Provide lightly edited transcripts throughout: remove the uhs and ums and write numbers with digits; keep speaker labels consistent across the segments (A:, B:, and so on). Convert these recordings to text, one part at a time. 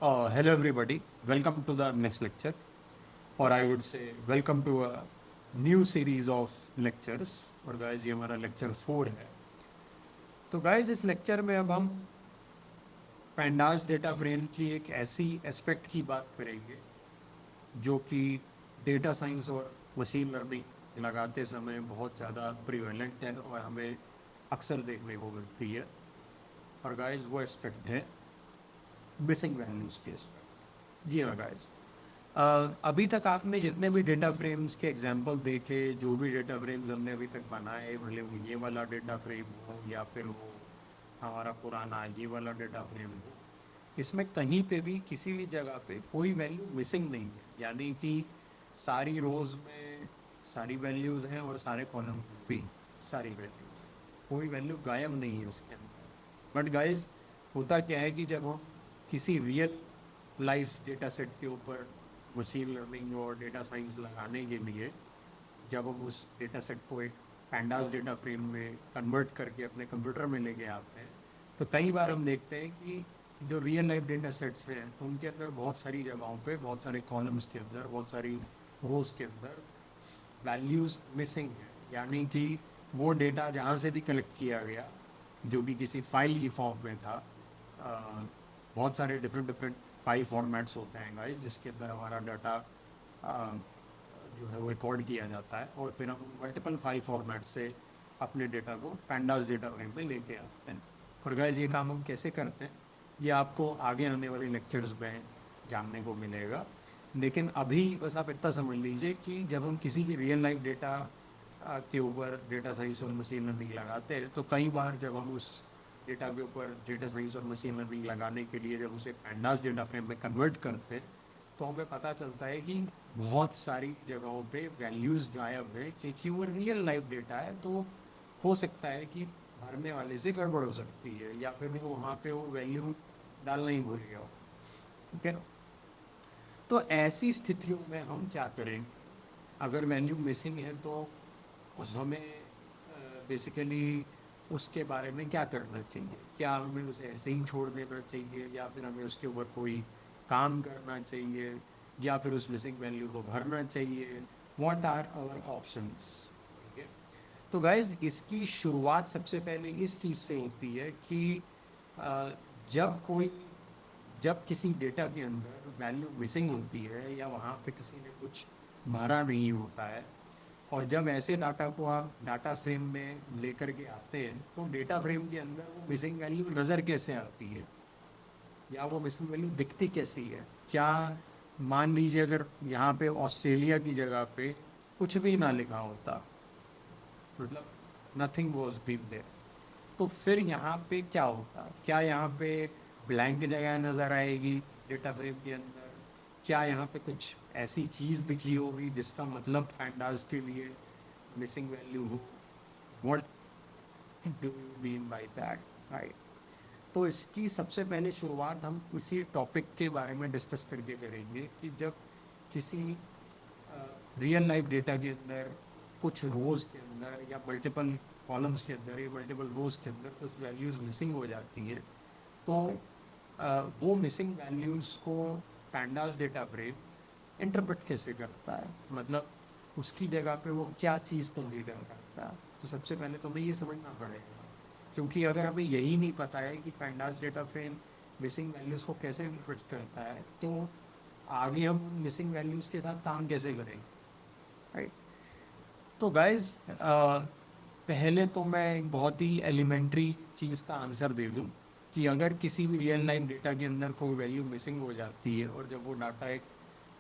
A: Hello everybody, welcome to the next lecture, or I would say welcome to a new series of lectures. और guys ये हमारा lecture 4 है. तो guys इस lecture में अब हम pandas data frame की एक ऐसी aspect की बात करेंगे जो कि data science और machine learning लगाते समय बहुत ज़्यादा prevalent है और हमें अक्सर देखने को मिलती है. और guys वो aspect है missing values की aspect. जी हाँ guys. अभी तक आपने जितने भी डेटा फ्रेम्स के एग्जांपल देखे, जो भी डेटा फ्रेम्स हमने अभी तक बनाए, भले वो ये वाला डेटा फ्रेम हो या फिर वो हमारा पुराना ये वाला डेटा फ्रेम हो, इसमें कहीं पे भी किसी भी जगह पे कोई वैल्यू मिसिंग नहीं है. यानी कि सारी रोज में सारी वैल्यूज़ हैं और सारे कॉलम में भी सारी वैल्यूज़ हैं. कोई वैल्यू गायब नहीं है उसके अंदर. बट गाइस होता क्या है कि जब हम किसी रियल लाइफ डेटा सेट के ऊपर मशीन लर्निंग और डेटा साइंस लगाने के लिए जब हम उस डेटा सेट को एक पैंडास डेटा फ्रेम में कन्वर्ट करके अपने कंप्यूटर में लेके आते हैं, तो कई बार हम देखते हैं कि जो रियल लाइफ डेटा सेट्स हैं उनके अंदर बहुत सारी जगहों पे, बहुत सारे कॉलम्स के अंदर, बहुत सारी रोज के अंदर वैल्यूज़ मिसिंग है. यानी कि वो डेटा जहाँ से भी कलेक्ट किया गया, जो भी किसी फाइल की फॉर्म में था, बहुत सारे डिफरेंट डिफरेंट फाइल फॉर्मेट्स होते हैं गाइस जिसके अंदर हमारा डाटा जो है वो रिकॉर्ड किया जाता है और फिर हम मल्टीपल फाइल फॉर्मेट से अपने डेटा को पैंडास डेटा फ्रेम में लेके आते हैं. और गाइस ये काम हम कैसे करते हैं ये आपको आगे आने वाले लेक्चर्स में जानने को मिलेगा. लेकिन अभी बस आप इतना समझ लीजिए कि जब हम किसी भी रियल लाइफ डेटा के ऊपर डेटा साइंस और मशीन लर्निंग लगाते हैं, तो कई बार जब हम उस डेटा के ऊपर डेटा साइंस और मशीन लर्निंग लगाने के लिए जब उसे पैंडास डेटा फ्रेम में कन्वर्ट करते हैं, तो हमें पता चलता है कि बहुत सारी जगहों पे वैल्यूज़ गायब है क्योंकि वो रियल लाइफ डेटा है. तो हो सकता है कि भरने वाले से गड़बड़ हो सकती है या फिर वो वहाँ पे वो वैल्यू डालना ही भूल गया हो. ठीक है. तो ऐसी स्थितियों में हम क्या करेंगे? अगर वैल्यू मिसिंग है तो उस हमें बेसिकली उसके बारे में क्या करना चाहिए? क्या हमें उसे ऐसे ही छोड़ देना चाहिए या फिर हमें उसके ऊपर कोई काम करना चाहिए या फिर उस मिसिंग वैल्यू को भरना चाहिए? What are our options? ठीक है. तो गाइज इसकी शुरुआत सबसे पहले इस चीज़ से होती है कि अ, जब कोई जब किसी डेटा के अंदर वैल्यू मिसिंग होती है या वहाँ पे किसी ने कुछ भरा नहीं होता है, और जब ऐसे डाटा को आप डाटा फ्रेम में लेकर के आते हैं, तो डेटा फ्रेम के अंदर वो मिसिंग वैल्यू नज़र कैसे आती है या वो मिसिंग वैल्यू दिखती कैसी है? क्या मान लीजिए अगर यहाँ पे ऑस्ट्रेलिया की जगह पे कुछ भी ना लिखा होता, मतलब नथिंग वॉज बीन देयर, तो फिर यहाँ पे क्या होता? क्या यहाँ पे ब्लैंक जगह नज़र आएगी डेटा फ्रेम के अंदर? क्या यहाँ पे कुछ ऐसी चीज़ दिखी होगी जिसका मतलब पैंडास के लिए मिसिंग वैल्यू हो? What do you mean by that? Right. तो इसकी सबसे पहले शुरुआत हम इसी टॉपिक के बारे में डिस्कस करके करेंगे कि जब किसी रियल लाइफ डेटा के अंदर कुछ रोज़ के अंदर या मल्टीपल कॉलम्स के अंदर या मल्टीपल रोज़ के अंदर कुछ वैल्यूज़ मिसिंग हो जाती हैं, तो वो मिसिंग वैल्यूज़ को पैंडास डेटा फ्रेम इंटरप्रेट कैसे करता है? मतलब उसकी जगह पे वो क्या चीज़ कंसीडर करता है? तो सबसे पहले तो हमें ये समझना पड़ेगा, क्योंकि अगर हमें यही नहीं पता है कि pandas data frame missing values को कैसे इंटरप्रेट करता है, तो आगे हम मिसिंग वैल्यूज़ के साथ काम कैसे करेंगे? राइट. तो गाइज पहले तो मैं एक बहुत ही एलिमेंट्री चीज़ का आंसर दे दूँ कि अगर किसी भी रियल लाइफ डेटा के अंदर कोई वैल्यू मिसिंग हो जाती है और जब वो डाटा एक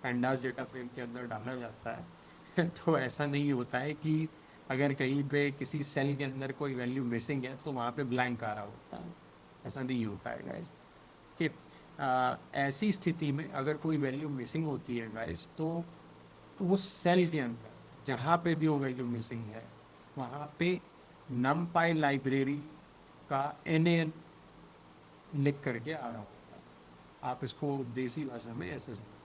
A: पैंडास डेटा फ्रेम के अंदर डाला जाता है तो ऐसा नहीं होता है कि अगर कहीं पे किसी सेल के अंदर कोई वैल्यू मिसिंग है तो वहाँ पे ब्लैंक आ रहा होता है. ऐसा नहीं होता है गाइज. कि ऐसी स्थिति में अगर कोई वैल्यू मिसिंग होती है गाइज, तो उस सेल के अंदर जहाँ पे भी वो वैल्यू मिसिंग है वहाँ पे नमपाई लाइब्रेरी का एन लिख करके आ रहा होता है. आप इसको देसी भाषा में ऐसे समझिए.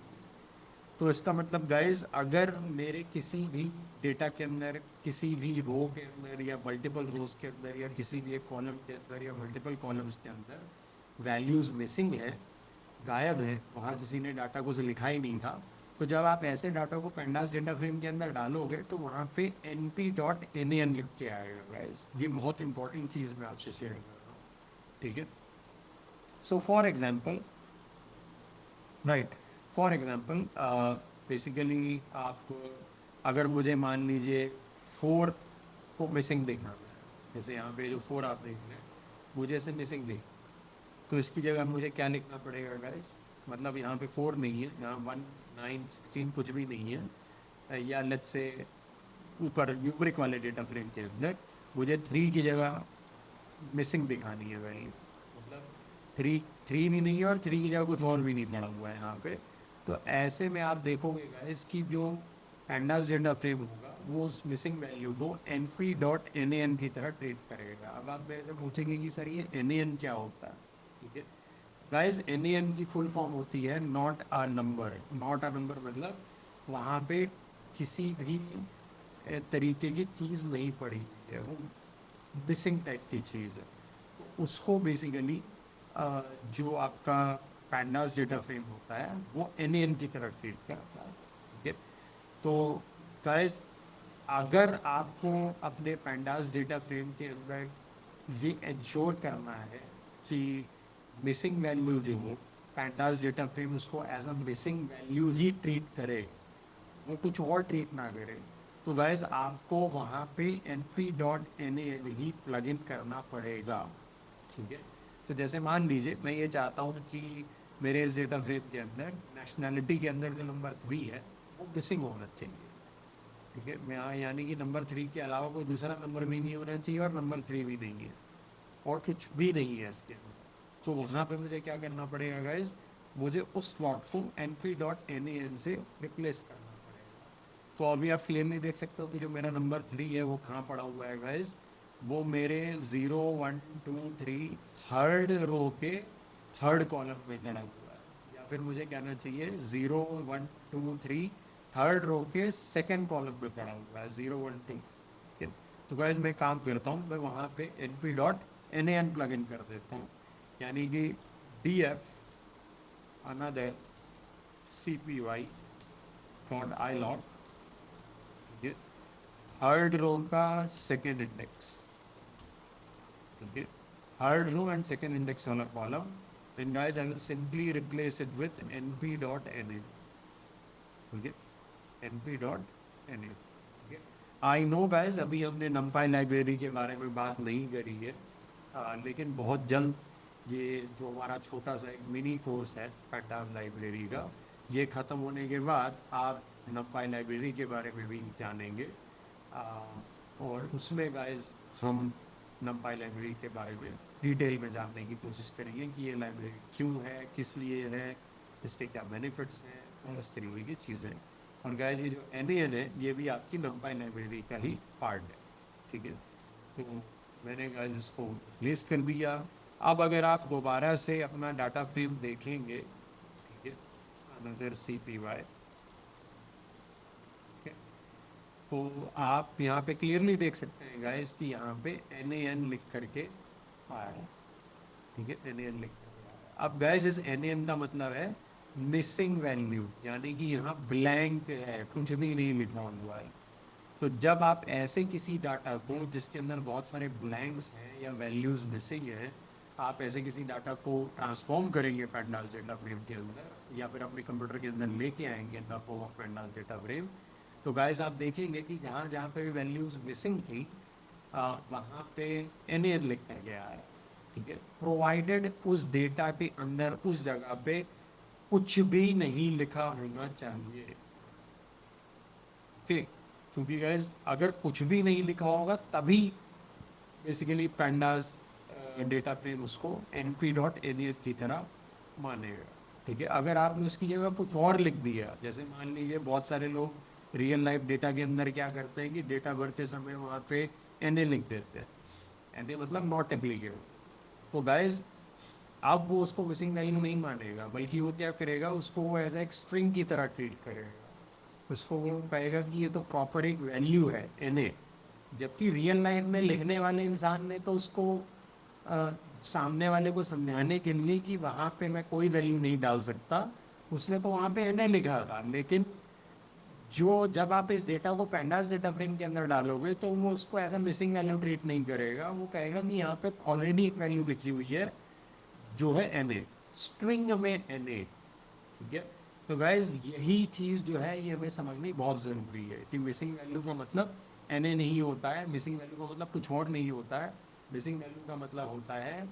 A: तो इसका मतलब गाइज अगर मेरे किसी भी डेटा के अंदर किसी भी रो के अंदर या मल्टीपल रोज के अंदर या किसी भी एक कॉलम के अंदर या मल्टीपल कॉलम्स के अंदर वैल्यूज़ मिसिंग है, गायब है, वहाँ किसी ने डाटा को लिखा ही नहीं था। तो जब आप ऐसे डाटा को पेंडास डेटा फ्रेम के अंदर डालोगे तो वहाँ पे np.nan लिख के आएगा गाइस। ये बहुत इंपॉर्टेंट चीज़ मैं आपसे शेयर कर रहा हूँ, ठीक है। So for example, right, for example basically आप अगर मुझे मान लीजिए 4 को मिसिंग देखना है, जैसे यहाँ पे जो 4 आप देख रहे हैं मुझे ऐसे मिसिंग देख, तो इसकी जगह मुझे क्या लिखना पड़ेगा गाइस, मतलब यहाँ पे 4 नहीं है, यहाँ 1 9 16 कुछ भी नहीं है, या लेट्स से ऊपर यूब्रिक वाले डेटा फ्रेम के अंदर मुझे 3 की जगह मिसिंग दिखानी है वैल्यू, मतलब 3 भी नहीं है और 3 की जगह कुछ और भी नहीं पड़ा हुआ है यहाँ पे। तो ऐसे में आप देखोगे गाइस कि जो पैंडास डेटा फ्रेम होगा वो उस मिसिंग वैल्यू को np.nan की तरह ट्रीट करेगा। अब आप मेरे से पूछेंगे कि सर ये nan क्या होता है, ठीक है गाइस। nan की फुल फॉर्म होती है not a number. Not a number मतलब वहाँ पे किसी भी तरीके की चीज़ नहीं पड़ी है, वो मिसिंग टाइप की चीज़ है। तो उसको बेसिकली जो आपका पैंडास डेटा फ्रेम होता है वो nan की तरह ट्रीट करता है, ठीक है। तो गाइस अगर आपको अपने पैंडास डेटा फ्रेम के अंदर ये इंश्योर करना है कि मिसिंग वैल्यू जो हो पैंडास डेटा फ्रेम उसको एज अ मिसिंग वैल्यू ही ट्रीट करे, वो कुछ और ट्रीट ना करे, तो गाइस आपको वहाँ पे np.nan ही प्लग इन करना पड़ेगा, ठीक है। तो जैसे मान लीजिए मैं ये चाहता हूँ कि मेरे इस डेटा फ्रेम के अंदर नेशनैलिटी के अंदर जो नंबर 3 है वो मिसिंग होना चाहिए, ठीक है। मैं यानी कि नंबर 3 के अलावा कोई दूसरा नंबर भी नहीं होना चाहिए और नंबर 3 भी नहीं है और कुछ भी नहीं है इसके अंदर। तो वहाँ पे मुझे क्या करना पड़ेगा गाइज, मुझे उस स्लॉट को np.nan से रिप्लेस करना पड़ेगा। तो अभी आप क्लियरली देख सकते हो कि जो मेरा नंबर 3 है वो कहाँ पड़ा हुआ है गाइज, वो मेरे 0 1 2 3 थर्ड रो के थर्ड कॉलम में पड़ा हुआ है, या फिर मुझे कहना चाहिए 0 1 2 3 थर्ड रो के सेकेंड कॉलम में पड़ा हुआ है 0 1 2, ठीक है। तो गाइज मैं काम करता हूँ, मैं वहाँ पे np.nan प्लग इन कर देता हूँ, यानी कि df another cpy dot iloc, ठीक है, थर्ड रो का सेकेंड इंडेक्स, ठीक है, third row and second index वाला column, then guys I will simply replace it with np.nan, ठीक है, np.nan, ठीक है। आई नो गाइज अभी हमने numpy लाइब्रेरी के बारे में बात नहीं करी है, लेकिन बहुत जल्द ये जो हमारा छोटा सा एक मिनी कोर्स है पैंडास लाइब्रेरी का, ये ख़त्म होने के बाद आप numpy लाइब्रेरी के बारे में भी जानेंगे, और उसमें गाइज हम numpy लाइब्रेरी के बारे में डिटेल में जानने की कोशिश करेंगे कि ये लाइब्रेरी क्यों है, किस लिए है, इसके क्या बेनिफिट्स हैं और इस तरीके की चीज़ें। और गाइज ये जो NaN है ये भी आपकी numpy लाइब्रेरी का ही पार्ट है, ठीक है। तो मैंने गाइज इसको प्लेस कर दिया। अब अगर आप दोबारा से अपना डाटा फ्रेम देखेंगे, ठीक है, अनदर CPY, तो आप यहाँ पे क्लियरली देख सकते हैं गाइस कि यहाँ पे NaN लिख करके आया है, ठीक है, NaN लिख करके आया है। अब गाइस इस NaN का मतलब है मिसिंग वैल्यू, यानी कि यहाँ ब्लैंक है, कुछ भी नहीं लिखा हुआ है। तो जब आप ऐसे किसी डाटा को जिसके अंदर बहुत सारे ब्लैंक्स हैं या वैल्यूज़ मिसिंग हैं, आप ऐसे किसी डाटा को ट्रांसफॉर्म करेंगे पैंडास डेटा फ्रेम के अंदर या फिर अपने कंप्यूटर के अंदर लेके आएंगे in the form of pandas data frame, तो गाइस आप देखेंगे कि जहाँ जहाँ पे भी वैल्यूज़ मिसिंग थी वहाँ पे NaN लिख कर गया है, ठीक है, प्रोवाइडेड उस डेटा के अंदर उस जगह पे कुछ भी नहीं लिखा होना चाहिए, ठीक, क्योंकि गाइस अगर कुछ भी नहीं लिखा होगा तभी बेसिकली पैंडास डेटा फ्रेम उसको np.nan की तरह मानेगा, ठीक है। अगर आपने उसकी जगह कुछ और लिख दिया, जैसे मान लीजिए बहुत सारे लोग रियल लाइफ डेटा के अंदर क्या करते हैं कि डेटा भरते समय वहाँ पे NA लिख देते हैं, NA मतलब नॉट एप्लीकेबल, तो गाइस अब वो उसको मिसिंग वैल्यू नहीं मानेगा, बल्कि वो क्या करेगा, उसको वो एज एक स्ट्रिंग की तरह ट्रीट करेगा, उसको वो कहेगा कि ये तो प्रॉपर एक वैल्यू है NA, जबकि रियल लाइफ में लिखने वाले इंसान ने तो उसको सामने वाले को समझाने के लिए कि वहाँ पे मैं कोई वैल्यू नहीं डाल सकता, उसने तो वहाँ पे एन लिखा था, लेकिन जो जब आप इस डेटा को पेंडास डेटा फ्रेम के अंदर डालोगे तो वो उसको as a missing value treat नहीं करेगा, वो कहेगा कि यहाँ पे ऑलरेडी एक वैल्यू लिखी हुई है जो है एन ए, स्ट्रिंग में एन ए। ठीक है, तो गाइज यही चीज़ जो है ये हमें समझनी बहुत ज़रूरी है कि मिसिंग वैल्यू का मतलब एन ए नहीं होता है, मिसिंग वैल्यू का मतलब कुछ और नहीं होता है। मिसिंग वैल्यू का मतलब होता है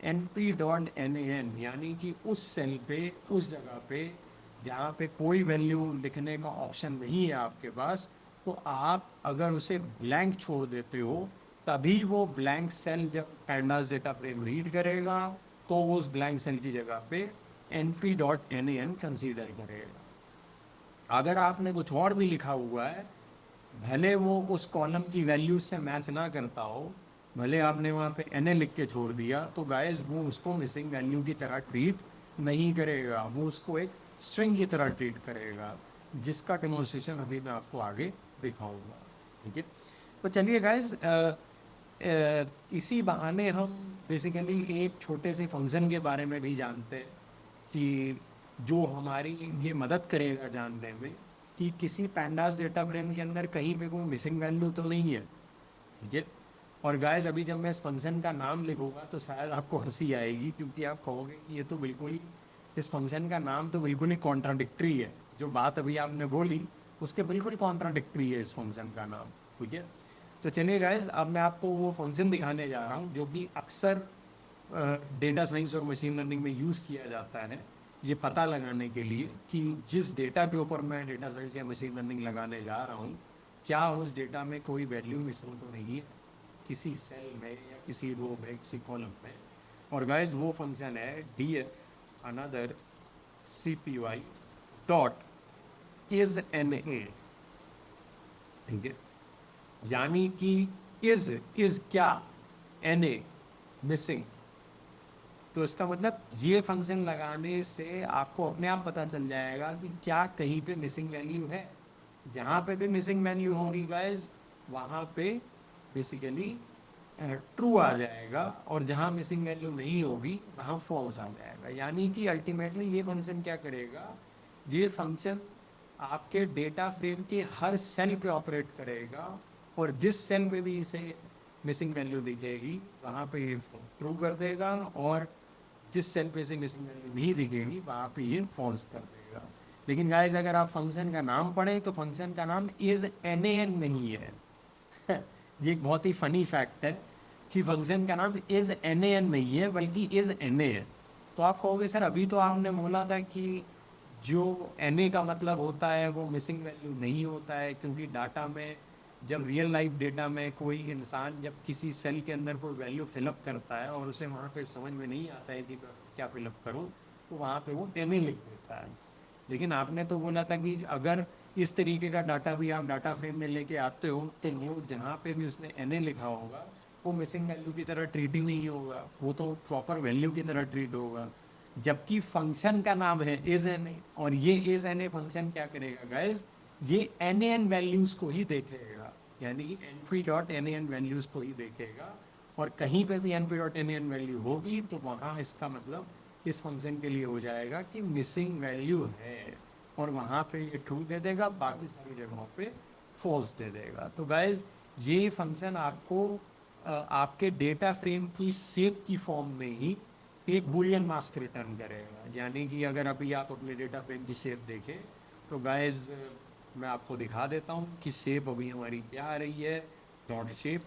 A: N P dot N A N, यानी कि उस सेल पे, उस जगह पे जहाँ पे कोई वैल्यू लिखने का ऑप्शन नहीं है आपके पास, तो आप अगर उसे ब्लैंक छोड़ देते हो तभी वो ब्लैंक सेल जब पैंडास डेटा फ्रेम रीड करेगा तो वो उस ब्लैंक सेल की जगह पे N P dot N A N consider करेगा। अगर आपने कुछ और भी लिखा हुआ है, भले वो उस कॉलम की वैल्यूज से मैच ना करता हो, भले आपने वहाँ पे एन ए लिख के छोड़ दिया, तो गाइस वो उसको मिसिंग वैल्यू की तरह ट्रीट नहीं करेगा, वो उसको एक स्ट्रिंग की तरह ट्रीट करेगा, जिसका डेमोन्स्ट्रेशन अभी मैं आपको आगे दिखाऊंगा। ठीक है, तो चलिए गाइस, इसी बहाने हम बेसिकली एक छोटे से फंक्शन के बारे में भी जानते हैं कि जो हमारी ये मदद करेगा जानने में कि किसी पैंडास डेटा फ्रेम के अंदर कहीं पे कोई मिसिंग वैल्यू तो नहीं है। ठीक है, और गाइस अभी जब मैं इस फंक्शन का नाम लिखूंगा तो शायद आपको हंसी आएगी, क्योंकि आप कहोगे कि ये तो बिल्कुल ही, इस फंक्शन का नाम तो बिल्कुल ही कॉन्ट्राडिक्टरी है, जो बात अभी आपने बोली उसके बिल्कुल कॉन्ट्राडिक्टरी है इस फंक्शन का नाम। ठीक है, तो चलिए गाइस, अब मैं आपको वो फंक्शन दिखाने जा रहा हूँ जो कि अक्सर डेटा साइंस और मशीन लर्निंग में यूज़ किया जाता है, ये पता लगाने के लिए कि जिस डेटा के ऊपर मैं डेटा साइंस या मशीन लर्निंग लगाने जा रहा हूँ, क्या उस डेटा में कोई वैल्यू मिसिंग तो नहीं है किसी सेल में या किसी रो में, किसी कॉलम में। और गाइस वो फंक्शन है D F another C P Y dot is N A. ठीक है, यानी कि इज क्या, एन ए मिसिंग। तो इसका मतलब ये फंक्शन लगाने से आपको अपने आप पता चल जाएगा कि क्या कहीं पे मिसिंग वैल्यू है। जहाँ पे भी मिसिंग वैल्यू होगी गाइस, वहाँ पे बेसिकली ट्रू आ जाएगा, और जहाँ मिसिंग वैल्यू नहीं होगी वहाँ फॉल्स आ जाएगा। यानी कि अल्टीमेटली ये फंक्शन क्या करेगा, ये फंक्शन आपके डेटा फ्रेम के हर सेल पे ऑपरेट करेगा, और जिस सेल पे भी इसे मिसिंग वैल्यू दिखेगी वहाँ पे ये ट्रू कर देगा, और जिस सेल पे से मिसिंग वैल्यू नहीं दिखेगी वहाँ पे ये फॉल्स कर देगा। लेकिन गाइस अगर आप फंक्शन का नाम पढ़ें तो फंक्शन का नाम इज एन ए एन नहीं है। ये एक बहुत ही फनी फैक्ट है कि फंक्शन का नाम इज एन ए एन नहीं है बल्कि इज एन ए है। तो आप कहोगे सर अभी तो आपने बोला था कि जो एन ए का मतलब होता है वो मिसिंग वैल्यू नहीं होता है, क्योंकि डाटा में, जब रियल लाइफ डेटा में कोई इंसान जब किसी सेल के अंदर कोई वैल्यू फिलअप करता है और उसे वहाँ पे समझ में नहीं आता है कि मैं क्या फिलअप करूँ, तो वहाँ पे वो एन ए लिख देता है। लेकिन आपने तो बोला था कि अगर इस तरीके का डाटा भी आप डाटा फ्रेम में लेके आते हो तो वो जहाँ पे भी उसने एन ए लिखा होगा वो मिसिंग वैल्यू की तरह ट्रीट ही नहीं होगा, वो तो प्रॉपर वैल्यू की तरह ट्रीट होगा। जबकि फंक्शन का नाम है इज एन ए, और ये इज एन ए फंक्शन क्या करेगा गाइज, ये एन ए एन वैल्यूज को ही देखेगा, यानी कि N P dot N A N values को ही देखेगा, और कहीं पे भी N P dot N A N value होगी तो वहाँ इसका मतलब इस फंक्शन के लिए हो जाएगा कि मिसिंग वैल्यू है, और वहाँ पे ये ट्रू दे देगा, बाकी सारी जगहों पे फॉल्स दे देगा। तो गाइज ये फंक्शन आपको आपके डेटा फ्रेम की शेप की फॉर्म में ही एक बुलियन मास्क रिटर्न करेगा। यानी कि अगर अभी आप अपने डेटा फ्रेम की शेप देखें तो गाइज मैं आपको दिखा देता हूँ कि शेप अभी हमारी क्या आ रही है, डॉट शेप।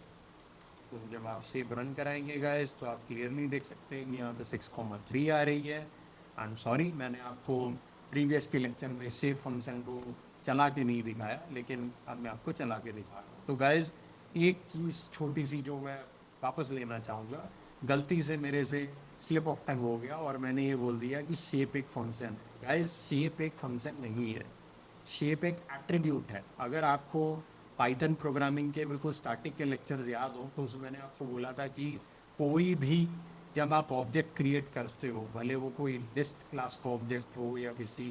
A: तो जब आप शेप रन कराएंगे गाइस तो आप क्लियरली देख सकते हैं कि यहाँ पे 6,3 आ रही है। आई एम सॉरी, मैंने आपको प्रीवियस के लेक्चर में शेप फंक्शन को चला के नहीं दिखाया, लेकिन अब मैं आपको चला के दिखा रहा हूँ। तो गाइज एक चीज़ छोटी सी जो मैं वापस लेना चाहूँगा, गलती से मेरे से स्लिप ऑफ टंग हो गया और मैंने ये बोल दिया कि शेप एक फंक्शन है। गाइज शेप एक फंक्शन नहीं है, शेप एक एट्रीब्यूट है। अगर आपको पाइथन प्रोग्रामिंग के बिल्कुल स्टार्टिंग के लेक्चर्स याद हो तो उसमें मैंने आपको बोला था कि कोई भी जब आप ऑब्जेक्ट क्रिएट करते हो, भले वो कोई लिस्ट क्लास का ऑब्जेक्ट हो या किसी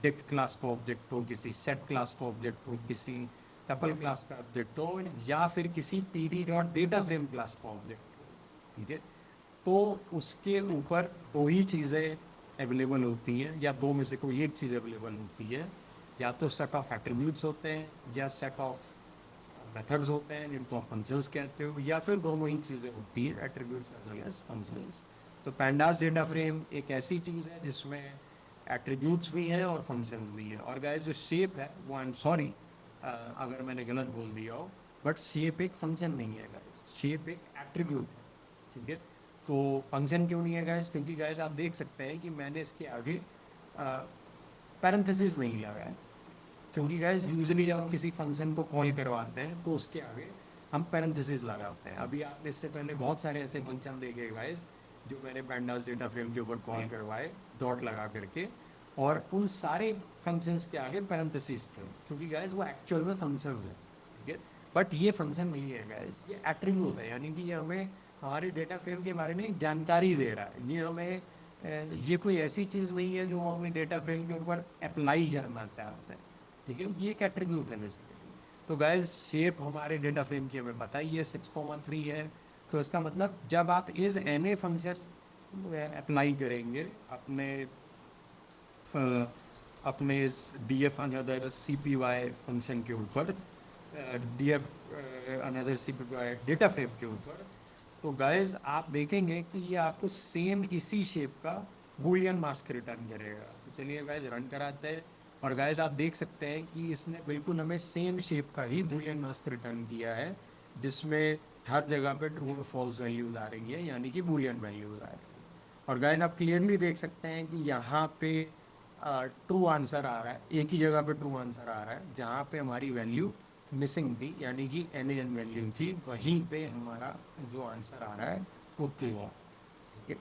A: डिक्ट क्लास का ऑब्जेक्ट हो, किसी सेट क्लास का ऑब्जेक्ट हो, किसी टपल क्लास का ऑब्जेक्ट हो, या फिर किसी P D dot data frame class का ऑब्जेक्ट हो। ठीक है, तो उसके ऊपर दो ही चीज़ें अवेलेबल होती हैं, या दो में से कोई एक चीज़ अवेलेबल होती है। या तो सेट ऑफ एट्रीब्यूट्स होते हैं, या सेट ऑफ मेथड्स होते हैं जिनको आप फंक्शंस कहते हो, या फिर दोनों ही चीज़ें होती हैं, attributes as well as functions. तो पैंडास डेटा फ्रेम एक ऐसी चीज़ है जिसमें एट्रीब्यूट्स भी हैं और फंक्शंस भी हैं। और गाइस जो शेप है वो, आई एम सॉरी अगर मैंने गलत बोल दिया हो, बट शेप एक फंक्शन नहीं है गाइस, शेप एक एट्रीब्यूट है, ठीक है। तो फंक्शन क्यों नहीं है गाइस? क्योंकि गाइस आप देख सकते हैं कि मैंने इसके आगे पैरेंथेसिस नहीं लगाया है। क्योंकि गाइस यूजुअली जब हम किसी फंक्शन को कॉल करवाते हैं तो उसके आगे हम पैरेंथेसिस लगाते हैं। अभी आपने इससे पहले बहुत सारे ऐसे फंक्शन देखे गाइस जो मैंने पैंडास डेटा फ्रेम के ऊपर कॉल करवाए डॉट लगा करके, और उन सारे फंक्शंस के आगे पैरेंथेसिस थे, क्योंकि गाइस वो एक्चुअल में फंक्शंस हैं, ठीक है। बट ये फंक्शन नहीं है गाइस, ये एट्रीब्यूट है, यानी कि ये हमें हमारे डेटा फ्रेम के बारे में जानकारी दे रहा है। ये हमें ये कोई ऐसी चीज़ नहीं है जो हमें डेटा फ्रेम के ऊपर अप्लाई करना चाहते हैं, ठीक है। ये एक एट्रीब्यूट है बेसिकली। तो गाइस शेप हमारे डेटा फ्रेम की हमें पता ही है 6,3 है। तो इसका मतलब जब आप इस एन ए फंक्शन अप्लाई करेंगे अपने अपने इस D F another C P Y function के ऊपर, D F another C P Y data frame के ऊपर, तो गाइस आप देखेंगे कि ये आपको सेम इसी शेप का बूलियन मास्क रिटर्न करेगा। तो चलिए गाइस रन कराते हैं। और गाइस आप देख सकते हैं कि इसने बिल्कुल हमें सेम शेप का ही बूलियन मास्क रिटर्न किया है, जिसमें हर जगह पे ट्रू और फॉल्स वैल्यूज आ रही है, यानी कि बूलियन वैल्यूज आ रही है। और गाइस आप क्लियरली देख सकते हैं कि यहाँ पे ट्रू आंसर आ रहा है, एक ही जगह पे ट्रू आंसर आ रहा है, जहाँ पे हमारी वैल्यू मिसिंग थी, यानी कि एन वैल्यू थी, वहीं पे हमारा जो आंसर आ रहा है वो ट्रू है, ठीक है।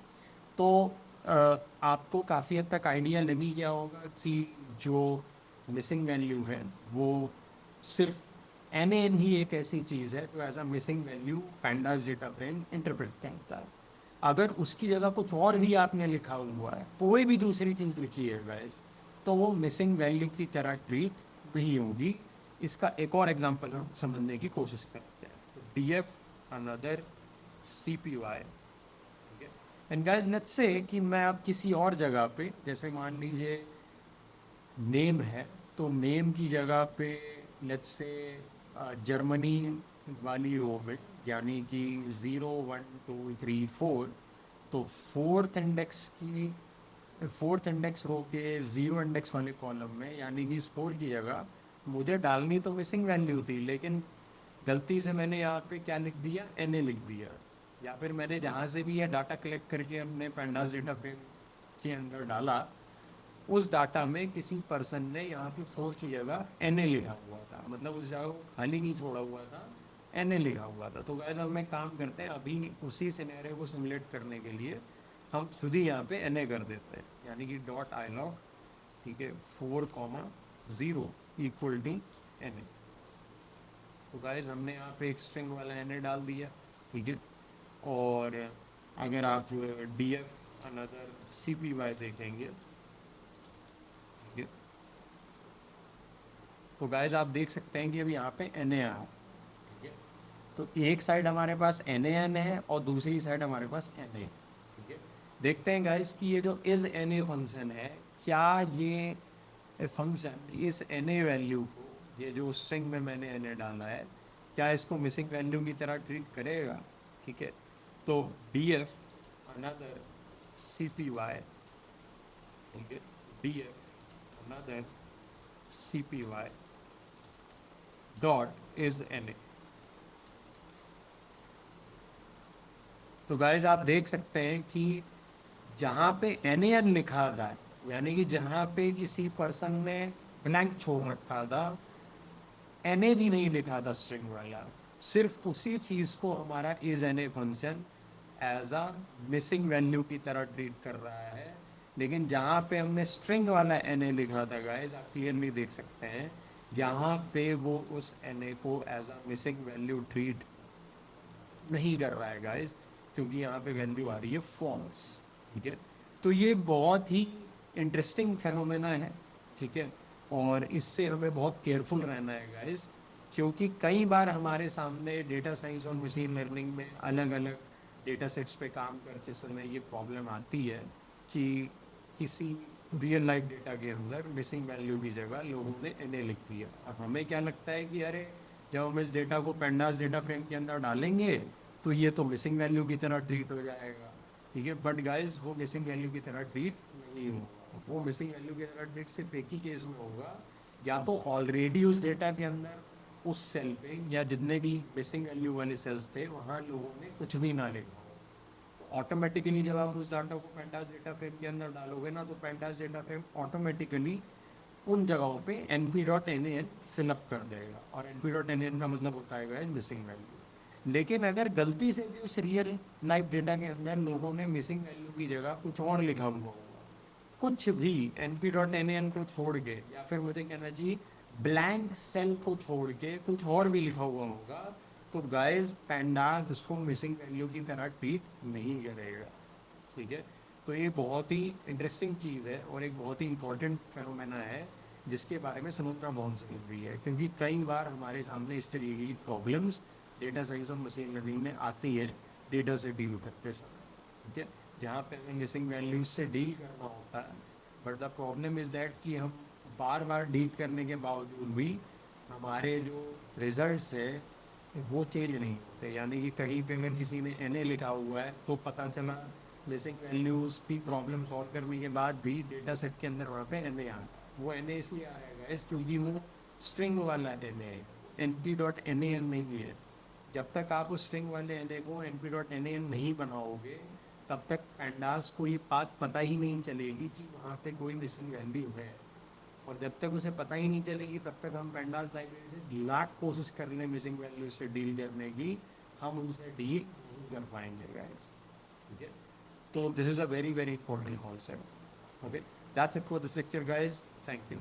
A: तो आपको काफ़ी हद तक आइडिया लग ही गया होगा कि जो मिसिंग वैल्यू है वो सिर्फ एन ही एक ऐसी चीज़ है जो as a missing value pandas data frame interpret करता है। अगर उसकी जगह कुछ और भी आपने लिखा हुआ है, कोई भी दूसरी चीज़ लिखी है गाइस, तो वो मिसिंग वैल्यू की तरह ट्रीट नहीं होगी। इसका एक और एग्जांपल हम समझने की कोशिश करते हैं। D F another C P Y, ठीक है। एंड गाइस लेट्स से कि मैं अब किसी और जगह पे, जैसे मान लीजिए नेम है, तो नेम की जगह पे लेट्स से जर्मनी वाली हो गई, यानी कि 0 1 2 3 4। तो फोर्थ इंडेक्स रो के 0 इंडेक्स वाले कॉलम में, यानी कि इस 4 की जगह मुझे डालनी तो मिसिंग वैल्यू थी, लेकिन गलती से मैंने यहाँ पे क्या लिख दिया, एन ए लिख दिया। या फिर मैंने जहाँ से भी यह डाटा कलेक्ट करके हमने पैंडास डेटा फ्रेम के अंदर डाला, उस डाटा में किसी पर्सन ने यहाँ पे 4 की जगह एन ए लिखा हुआ था, मतलब उस जगह को खाली नहीं छोड़ा हुआ था, एन ए लिखा हुआ था। तो गाइस हम एक काम करते हैं, अभी उसी सिनेरियो को सिमुलेट करने के लिए हम खुद ही यहाँ पे एन ए कर देते हैं, यानी कि डॉट आई लॉग, ठीक है, 4,0 इक्वल टू एन ए। तो गाइस हमने यहाँ पे एक स्ट्रिंग वाला एन ए डाल दिया, ठीक है। और अगर आप D F another C P Y देखेंगे, ठीक है, तो गाइस आप देख सकते हैं कि अभी यहाँ पे एन ए आ, ठीक है। तो एक साइड हमारे पास एन एन है और दूसरी साइड हमारे पास एन ए, ठीक है। देखते हैं गाइस कि ये जो इस एन ए फंक्शन है, क्या ये फंक्शन इस एन ए वैल्यू को, ये जो स्ट्रिंग में मैंने एन ए डाला है, क्या इसको मिसिंग वैल्यू की तरह ट्रीट करेगा, ठीक है। तो D F another C P Y, ठीक है, D F another C P Y dot is N A. तो गाइज आप देख सकते हैं कि जहाँ पे एन एन लिखा था, यानी कि जहाँ पे किसी पर्सन ने ब्लैंक छोड़ रखा था, एन ए भी नहीं लिखा था स्ट्रिंग वाला, सिर्फ उसी चीज़ को हमारा is N A function as a missing value की तरह ट्रीट कर रहा है। लेकिन जहाँ पे हमने स्ट्रिंग वाला एन ए लिखा था गाइज, आप क्लियरली देख सकते हैं, यहाँ पे वो उस एन ए को as a missing value treat नहीं कर रहा है गाइज, क्योंकि यहाँ पे वैल्यू आ रही है फॉल्स, ठीक है। तो ये बहुत ही इंटरेस्टिंग फेनोमेना है, ठीक है। और इससे हमें बहुत केयरफुल रहना है गाइज, क्योंकि कई बार हमारे सामने डेटा साइंस और मशीन लर्निंग में अलग अलग डेटा सेट्स पे काम करते समय ये प्रॉब्लम आती है कि किसी रियल लाइफ डेटा के अंदर मिसिंग वैल्यू की जगह लोगों ने एन लिख दिया। अब हमें क्या लगता है कि अरे जब हम इस डेटा को पेंडास डेटा फ्रेम के अंदर डालेंगे तो ये तो मिसिंग वैल्यू की तरह ट्रीट हो जाएगा, ठीक है। बट गाइस वो मिसिंग वैल्यू की तरह ट्रीट नहीं होगा। वो मिसिंग वैल्यू की तरह ट्रीट सिर्फ एक ही केस में होगा, या तो ऑलरेडी उस डेटा के अंदर उस सेल पे या जितने भी मिसिंग वैल्यू वाले सेल्स थे वहाँ लोगों ने कुछ भी ना लिखा। ऑटोमेटिकली जब आप उस डाटा को पेंटास डेटा फ्रेम के अंदर डालोगे ना, तो पेंटास डेटा फ्रेम ऑटोमेटिकली उन जगहों पे np.nan फिलअप कर देगा। और np.nan का मतलब होता है मिसिंग वैल्यू। लेकिन अगर गलती से भी उस रियल लाइफ डेटा के अंदर लोगों ने मिसिंग वैल्यू की जगह कुछ और लिखा हुआ होगा, कुछ भी np.nan को छोड़ के, या फिर मुझे कहना चाहिए ब्लैंक सेल को छोड़ के कुछ और भी लिखा हुआ होगा, तो गाइस पैंडास उसको मिसिंग वैल्यू की तरह ट्रीट नहीं करेगा, ठीक है। तो ये बहुत ही इंटरेस्टिंग चीज़ है और एक बहुत ही इंपॉर्टेंट फेनोमेना है जिसके बारे में समझना बहुत ज़रूरी है, क्योंकि कई बार हमारे सामने इस तरीके की प्रॉब्लम्स डेटा साइंस और मशीन लर्निंग में आती है डेटा से डील करते समय, ठीक है, जहाँ पे हमें मिसिंग वैल्यूज से डील करना होता है। But the problem is that कि हम बार बार डील करने के बावजूद भी हमारे जो रिजल्ट्स है वो चेंज नहीं होते। यानी कि कहीं पे अगर किसी ने एन लिखा हुआ है तो पता चला मिसिंग वैल्यूज़ की प्रॉब्लम सॉल्व करने के बाद भी डेटा सेट के अंदर वहाँ पे एन आ रहा है। वो एन इसलिए आएगा क्योंकि वो स्ट्रिंग वाला एन है, np.nan नहीं है। जब तक आप उस स्ट्रिंग वाले एन को np.nan नहीं बनाओगे तब तक पैंडास को ये बात पता ही नहीं चलेगी कि वहाँ पे कोई मिसिंग वैल्यू है। और जब तक उसे पता ही नहीं चलेगी तब तक हम पैंडास लाइब्रेरी से लाख कोशिश कर लें मिसिंग वैल्यू से डील करने की, हम उनसे डील नहीं कर पाएंगे गाइस, ठीक है। तो this is a very very important concept. Okay, that's it for this lecture guys, thank you.